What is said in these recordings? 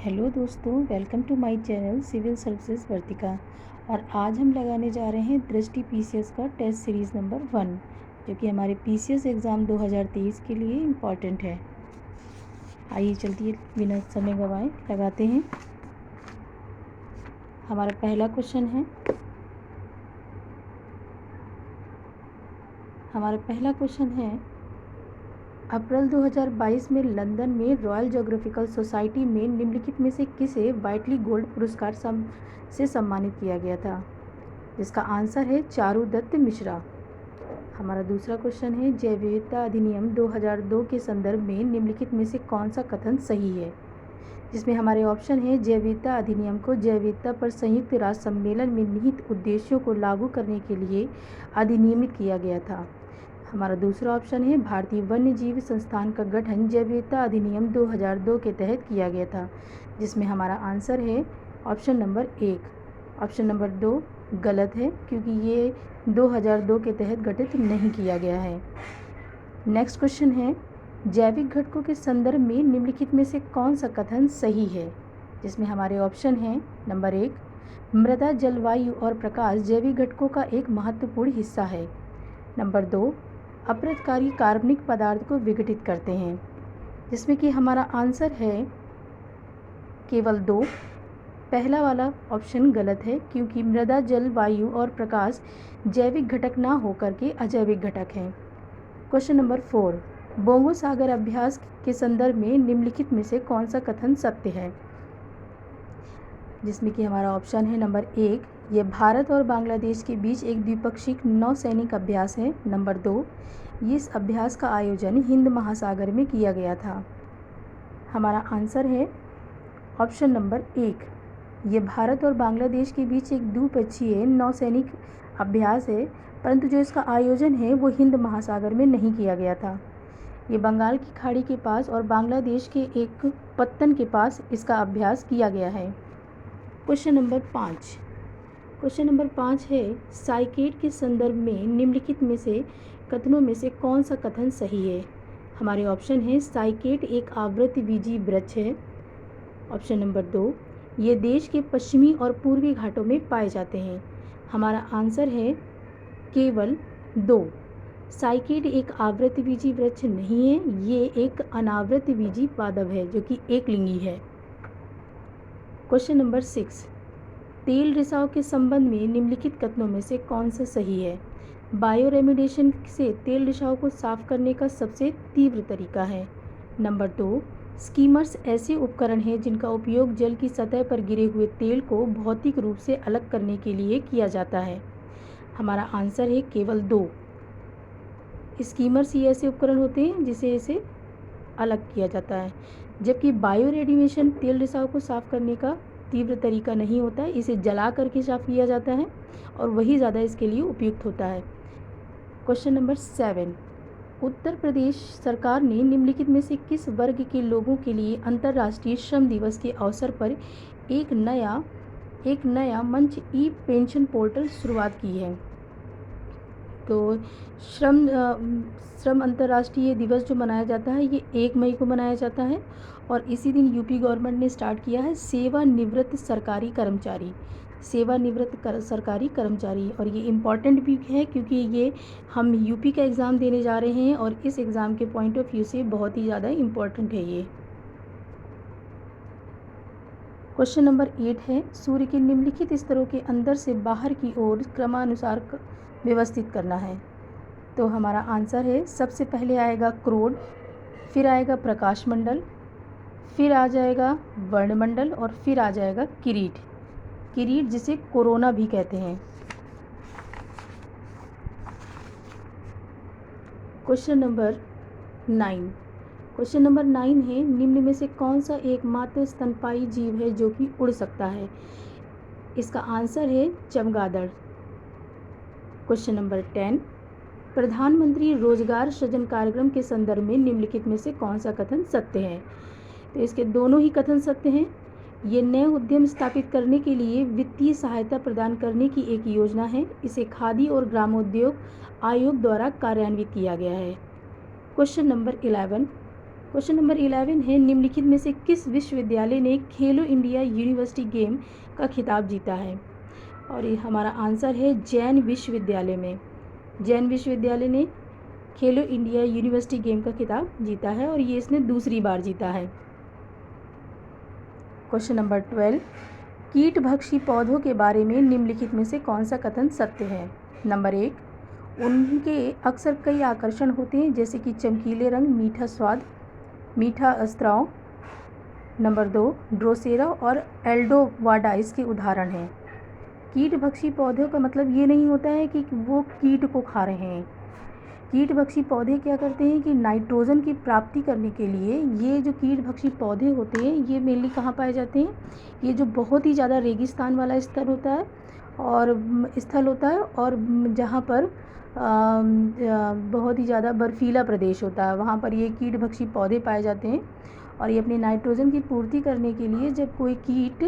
Hello दोस्तों, welcome to my channel civil services Vartika. और आज हम लगाने जा रहे हैं दृष्टि पीसीएस का टेस्ट सीरीज़ नंबर 1, जो कि हमारे पीसीएस एग्ज़ाम 2023 के लिए इम्पॉर्टेंट है। आइए चलती बिना समय गवाए लगाते हैं। हमारा पहला क्वेश्चन है अप्रैल 2022 में लंदन में रॉयल ज्योग्राफिकल सोसाइटी में निम्नलिखित में से किसे वाइटली गोल्ड पुरस्कार से सम्मानित किया गया था, जिसका आंसर है चारुदत्त मिश्रा। हमारा दूसरा क्वेश्चन है जैव विविधता अधिनियम 2002 के संदर्भ में निम्नलिखित में से कौन सा कथन सही है, जिसमें हमारे ऑप्शन है जैव विविधता अधिनियम को जैव विविधता पर संयुक्त राष्ट्र सम्मेलन में निहित उद्देश्यों को लागू करने के लिए अधिनियमित किया गया था। हमारा दूसरा ऑप्शन है भारतीय वन्य जीव संस्थान का गठन जैव विविधता अधिनियम 2002 के तहत किया गया था, जिसमें हमारा आंसर है ऑप्शन नंबर 1। ऑप्शन नंबर 2 गलत है, क्योंकि ये 2002 के तहत गठित नहीं किया गया है। नेक्स्ट क्वेश्चन है जैविक घटकों के संदर्भ में निम्नलिखित में से कौन सा कथन सही है, जिसमें हमारे ऑप्शन हैं नंबर 1 मृदा, जलवायु और प्रकाश जैविक घटकों का एक महत्वपूर्ण हिस्सा है। नंबर 2 अपरदकारी कार्बनिक पदार्थ को विघटित करते हैं, जिसमें कि हमारा आंसर है केवल 2। पहला वाला ऑप्शन गलत है, क्योंकि मृदा, जल, वायु और प्रकाश जैविक घटक ना होकर के अजैविक घटक हैं। क्वेश्चन नंबर 4 बोंगो सागर अभ्यास के संदर्भ में निम्नलिखित में से कौन सा कथन सत्य है, जिसमें कि हमारा ऑप्शन है नंबर 1 ये भारत और बांग्लादेश के बीच एक द्विपक्षीय नौसैनिक अभ्यास है। नंबर 2 इस अभ्यास का आयोजन हिंद महासागर में किया गया था। हमारा आंसर है ऑप्शन नंबर 1 ये भारत और बांग्लादेश के बीच एक द्विपक्षीय नौसैनिक अभ्यास है, परंतु जो इसका आयोजन है वो हिंद महासागर में नहीं किया गया था। ये बंगाल की खाड़ी के पास और बांग्लादेश के एक पत्तन के पास इसका अभ्यास किया गया है। क्वेश्चन नंबर 5 है साइकेड के संदर्भ में निम्नलिखित में से कथनों में से कौन सा कथन सही है। हमारे ऑप्शन है साइकेड एक आवृतबीजी वृक्ष है। ऑप्शन नंबर 2 ये देश के पश्चिमी और पूर्वी घाटों में पाए जाते हैं। हमारा आंसर है केवल 2। साइकेड एक आवृतबीजी वृक्ष नहीं है, ये एक अनावृतबीजी पादप है जो कि एक लिंगी है। क्वेश्चन नंबर 6 तेल रिसाव के संबंध में निम्नलिखित कथनों में से कौन सा सही है। बायो रेमिडिएशन से तेल रिसाव को साफ करने का सबसे तीव्र तरीका है। नंबर 2 स्कीमर्स ऐसे उपकरण हैं जिनका उपयोग जल की सतह पर गिरे हुए तेल को भौतिक रूप से अलग करने के लिए किया जाता है। हमारा आंसर है केवल 2। स्कीमर्स ही ऐसे उपकरण होते हैं जिसे इसे अलग किया जाता है, जबकि बायो रेडिएशन तेल रिसाव को साफ करने का तीव्र तरीका नहीं होता है, इसे जला करके साफ किया जाता है और वही ज़्यादा इसके लिए उपयुक्त होता है। क्वेश्चन नंबर 7 उत्तर प्रदेश सरकार ने निम्नलिखित में से किस वर्ग के लोगों के लिए अंतर्राष्ट्रीय श्रम दिवस के अवसर पर एक नया मंच ई पेंशन पोर्टल शुरुआत की है। तो श्रम अंतर्राष्ट्रीय दिवस जो मनाया जाता है ये 1 मई को मनाया जाता है और इसी दिन यूपी गवर्नमेंट ने स्टार्ट किया है सेवानिवृत्त सरकारी कर्मचारी। और ये इम्पॉर्टेंट भी है, क्योंकि ये हम यूपी का एग्ज़ाम देने जा रहे हैं और इस एग्ज़ाम के पॉइंट ऑफ व्यू से बहुत ही ज़्यादा इम्पॉर्टेंट है ये। क्वेश्चन नंबर 8 है सूर्य के निम्नलिखित स्तरों के अंदर से बाहर की ओर क्रमानुसार व्यवस्थित करना है। तो हमारा आंसर है सबसे पहले आएगा क्रोड, फिर आएगा प्रकाश मंडल, फिर आ जाएगा वर्णमंडल और फिर आ जाएगा किरीट जिसे कोरोना भी कहते हैं। क्वेश्चन नंबर 9 है निम्न में से कौन सा एकमात्र स्तनपायी जीव है जो कि उड़ सकता है। इसका आंसर है चमगादड़। क्वेश्चन नंबर 10 प्रधानमंत्री रोजगार सृजन कार्यक्रम के संदर्भ में निम्नलिखित में से कौन सा कथन सत्य है। तो इसके दोनों ही कथन सत्य हैं। ये नए उद्यम स्थापित करने के लिए वित्तीय सहायता प्रदान करने की एक योजना है। इसे खादी और ग्रामोद्योग आयोग द्वारा कार्यान्वित किया गया है। क्वेश्चन नंबर 11 क्वेश्चन नंबर 11 है, निम्नलिखित में से किस विश्वविद्यालय ने खेलो इंडिया यूनिवर्सिटी गेम का खिताब जीता है? और ये हमारा आंसर है जैन विश्वविद्यालय में। जैन विश्वविद्यालय ने खेलो इंडिया यूनिवर्सिटी गेम का खिताब जीता है और ये इसने दूसरी बार जीता है। क्वेश्चन नंबर 12, कीटभक्षी पौधों के बारे में निम्नलिखित में से कौन सा कथन सत्य है? नंबर 1, उनके अक्सर कई आकर्षण होते हैं जैसे कि चमकीले रंग, मीठा स्वाद, मीठा स्त्राव। नंबर 2, ड्रोसेरा और एल्डोवाडा इसके उदाहरण हैं। कीटभक्षी पौधों का मतलब ये नहीं होता है कि वो कीट को खा रहे हैं। कीटभक्षी पौधे क्या करते हैं कि नाइट्रोजन की प्राप्ति करने के लिए, ये जो कीटभक्षी पौधे होते हैं ये मेनली कहाँ पाए जाते हैं? ये जो बहुत ही ज़्यादा रेगिस्तान वाला स्थल होता है और जहाँ पर बहुत ही ज़्यादा बर्फीला प्रदेश होता है, वहाँ पर ये कीटभक्षी पौधे पाए जाते हैं। और ये अपनी नाइट्रोजन की पूर्ति करने के लिए जब कोई कीट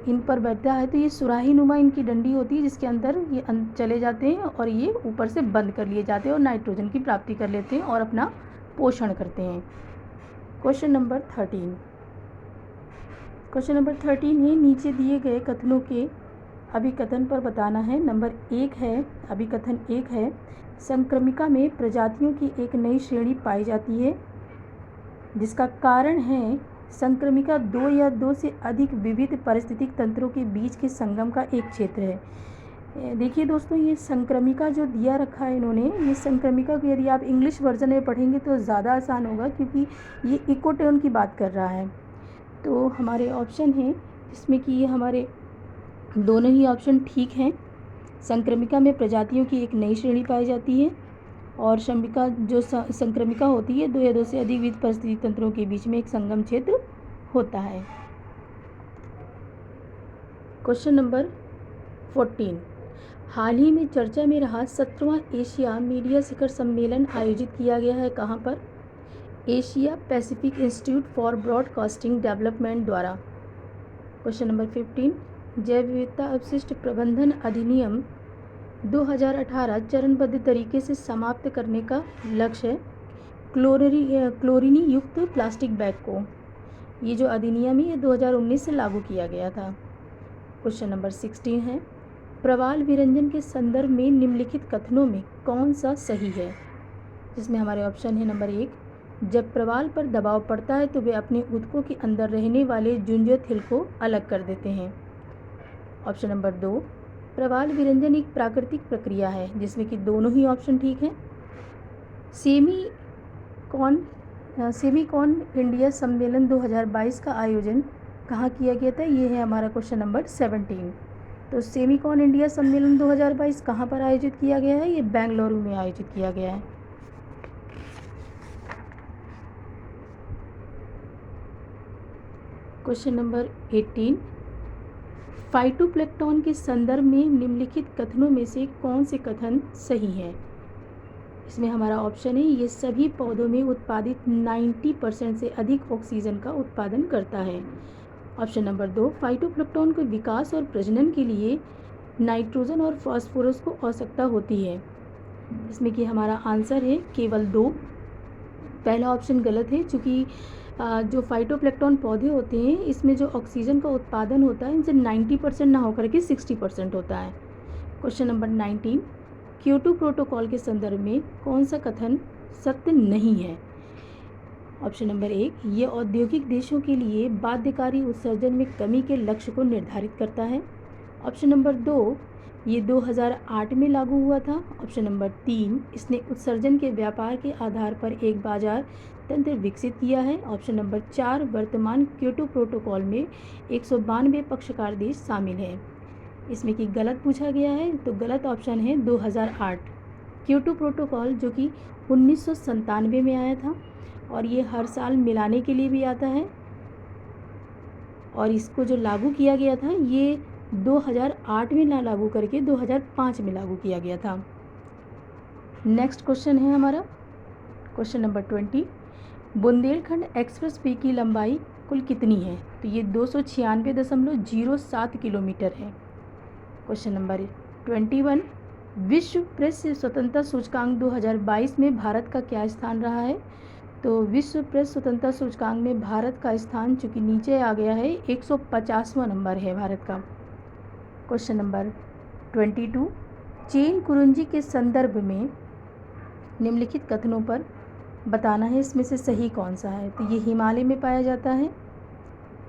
इन पर बैठता है तो ये सुराही नुमा इनकी डंडी होती है जिसके अंदर ये चले जाते हैं और ये ऊपर से बंद कर लिए जाते हैं और नाइट्रोजन की प्राप्ति कर लेते हैं और अपना पोषण करते हैं। क्वेश्चन नंबर 13 है, नीचे दिए गए कथनों के अभिकथन पर बताना है। नंबर 1 है, अभिकथन 1 है, संक्रमिका में प्रजातियों की एक नई श्रेणी पाई जाती है जिसका कारण है संक्रमिका 2 या 2 से अधिक विविध पारिस्थितिक तंत्रों के बीच के संगम का एक क्षेत्र है। देखिए दोस्तों, ये संक्रमिका जो दिया रखा है इन्होंने, ये संक्रमिका को यदि आप इंग्लिश वर्जन में पढ़ेंगे तो ज़्यादा आसान होगा क्योंकि ये इकोटोन की बात कर रहा है। तो हमारे ऑप्शन हैं जिसमें कि ये हमारे दोनों ही ऑप्शन ठीक हैं। संक्रमिका में प्रजातियों की एक नई श्रेणी पाई जाती है और शमिका जो संक्रमिका होती है 2 या 2 से अधिक विविध परिस्थिति तंत्रों के बीच में एक संगम क्षेत्र होता है। क्वेश्चन नंबर 14, हाल ही में चर्चा में रहा 17वां एशिया मीडिया शिखर सम्मेलन आयोजित किया गया है कहाँ पर? Asia Pacific institute for broadcasting development द्वारा। क्वेश्चन नंबर 15, जैव विविधता अपशिष्ट प्रबंधन अधिनियम 2018 चरणबद्ध तरीके से समाप्त करने का लक्ष्य है क्लोरीनी युक्त प्लास्टिक बैग को। ये जो अधिनियम है ये 2019 से लागू किया गया था। क्वेश्चन नंबर 16 है, प्रवाल विरंजन के संदर्भ में निम्नलिखित कथनों में कौन सा सही है? जिसमें हमारे ऑप्शन है नंबर 1, जब प्रवाल पर दबाव पड़ता है तो वे अपने ऊतकों के अंदर रहने वाले जुंजोथिल को अलग कर देते हैं। ऑप्शन नंबर 2, प्रवाल विरंजन एक प्राकृतिक प्रक्रिया है, जिसमें कि दोनों ही ऑप्शन ठीक हैं। सेमीकॉन इंडिया सम्मेलन 2022 का आयोजन कहाँ किया गया था? ये है हमारा क्वेश्चन नंबर 17। तो सेमीकॉन इंडिया सम्मेलन 2022 कहाँ पर आयोजित किया गया है? ये बेंगलुरु में आयोजित किया गया है। क्वेश्चन नंबर 18, फाइटोप्लैंक्टन के संदर्भ में निम्नलिखित कथनों में से कौन से कथन सही हैं? इसमें हमारा ऑप्शन है, ये सभी पौधों में उत्पादित 90% से अधिक ऑक्सीजन का उत्पादन करता है। ऑप्शन नंबर 2, फाइटोप्लैंक्टन के विकास और प्रजनन के लिए नाइट्रोजन और फास्फोरस को आवश्यकता होती है। इसमें कि हमारा आंसर है केवल 2। पहला ऑप्शन गलत है क्योंकि जो फाइटोप्लैंक्टन पौधे होते हैं इसमें जो ऑक्सीजन का उत्पादन होता है इनसे 90% ना होकर के 60% होता है। क्वेश्चन नंबर 19, क्योटो प्रोटोकॉल के संदर्भ में कौन सा कथन सत्य नहीं है? ऑप्शन नंबर 1, ये औद्योगिक देशों के लिए बाध्यकारी उत्सर्जन में कमी के लक्ष्य को निर्धारित करता है। ऑप्शन नंबर 2, ये 2008 में लागू हुआ था। ऑप्शन नंबर 3, इसने उत्सर्जन के व्यापार के आधार पर एक बाजार तंत्र विकसित किया है। ऑप्शन नंबर 4, वर्तमान क्योटो प्रोटोकॉल में 192 पक्षकार देश शामिल हैं। इसमें कि गलत पूछा गया है, तो गलत ऑप्शन है 2008। क्योटो प्रोटोकॉल जो कि 1997 में आया था और ये हर साल मिलाने के लिए भी आता है और इसको जो लागू किया गया था ये 2008 में ना लागू करके 2005 में लागू किया गया था। नेक्स्ट क्वेश्चन है हमारा question number 20, Bundelkhand express way की लंबाई कुल कितनी है? तो ये 296.07 किलोमीटर है। क्वेश्चन नंबर 21, विश्व प्रेस स्वतंत्रता सूचकांक 2022 में भारत का क्या स्थान रहा है? तो विश्व प्रेस स्वतंत्रता सूचकांक में भारत का स्थान चूँकि नीचे आ गया है, 150वां नंबर है भारत का। क्वेश्चन नंबर 22, चेन कुरुंजी के संदर्भ में निम्नलिखित कथनों पर बताना है, इसमें से सही कौन सा है। तो ये हिमालय में पाया जाता है।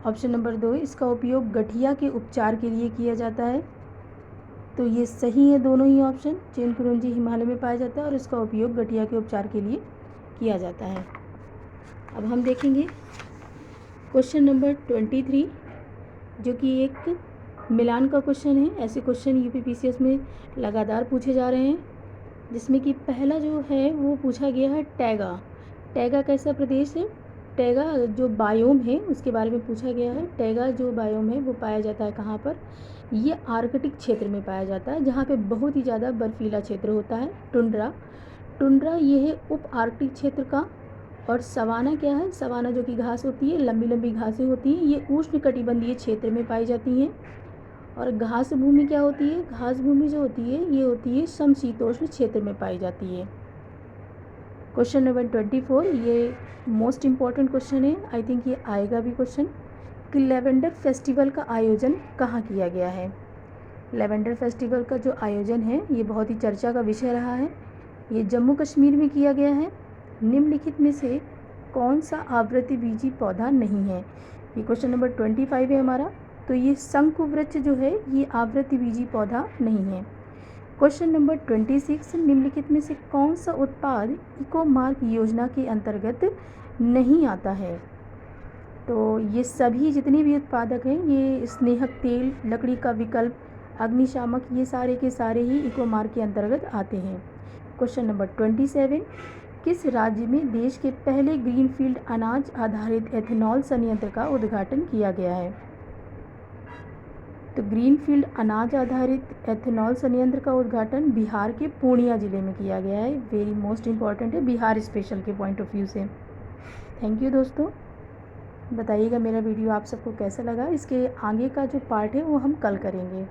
ऑप्शन नंबर 2, इसका उपयोग गठिया के उपचार के लिए किया जाता है। तो ये सही है दोनों ही ऑप्शन। चेन कुरुंजी हिमालय में पाया जाता है और इसका उपयोग गठिया के उपचार के लिए किया जाता है। अब हम देखेंगे क्वेश्चन नंबर 23, जो कि एक मिलान का क्वेश्चन है। ऐसे क्वेश्चन यूपीपीसीएस में लगातार पूछे जा रहे हैं, जिसमें कि पहला जो है वो पूछा गया है टैगा। टैगा कैसा प्रदेश है? टैगा जो बायोम है उसके बारे में पूछा गया है। टैगा जो बायोम है वो पाया जाता है कहाँ पर? ये आर्कटिक क्षेत्र में पाया जाता है, जहाँ पे बहुत ही ज़्यादा बर्फीला क्षेत्र होता है। टुंड्रा, टुंड्रा ये है उप आर्कटिक क्षेत्र का। और सवाना क्या है? सवाना जो कि घास होती है, लंबी लंबी घासें होती हैं, ये उष्णकटिबंधीय क्षेत्र में पाई जाती हैं। और घास भूमि क्या होती है? घास भूमि जो होती है ये होती है समशीतोष्ण क्षेत्र में पाई जाती है। क्वेश्चन नंबर 24, ये मोस्ट इम्पॉर्टेंट क्वेश्चन है, आई थिंक ये आएगा भी क्वेश्चन, कि लेवेंडर फेस्टिवल का आयोजन कहाँ किया गया है। लेवेंडर फेस्टिवल का जो आयोजन है ये बहुत ही चर्चा का विषय रहा है। ये जम्मू कश्मीर में किया गया है। निम्नलिखित में से कौन सा आवृतबीजी पौधा नहीं है? ये क्वेश्चन नंबर 25 है हमारा। तो ये शंकुवृक्ष जो है ये आवृतबीजी पौधा नहीं है। क्वेश्चन नंबर 26, निम्नलिखित में से कौन सा उत्पाद इको मार्क योजना के अंतर्गत नहीं आता है? तो ये सभी जितने भी उत्पादक हैं, ये स्नेहक तेल, लकड़ी का विकल्प, अग्निशामक, ये सारे के सारे ही इको मार्क के अंतर्गत आते हैं। क्वेश्चन नंबर 27, किस राज्य में देश के पहले ग्रीनफील्ड अनाज आधारित एथेनॉल संयंत्र का उद्घाटन किया गया है? तो ग्रीनफील्ड अनाज आधारित एथेनॉल संयंत्र का उद्घाटन बिहार के पूर्णिया ज़िले में किया गया है। वेरी मोस्ट इम्पॉर्टेंट है बिहार स्पेशल के पॉइंट ऑफ व्यू से। थैंक यू दोस्तों। बताइएगा मेरा वीडियो आप सबको कैसा लगा। इसके आगे का जो पार्ट है वो हम कल करेंगे।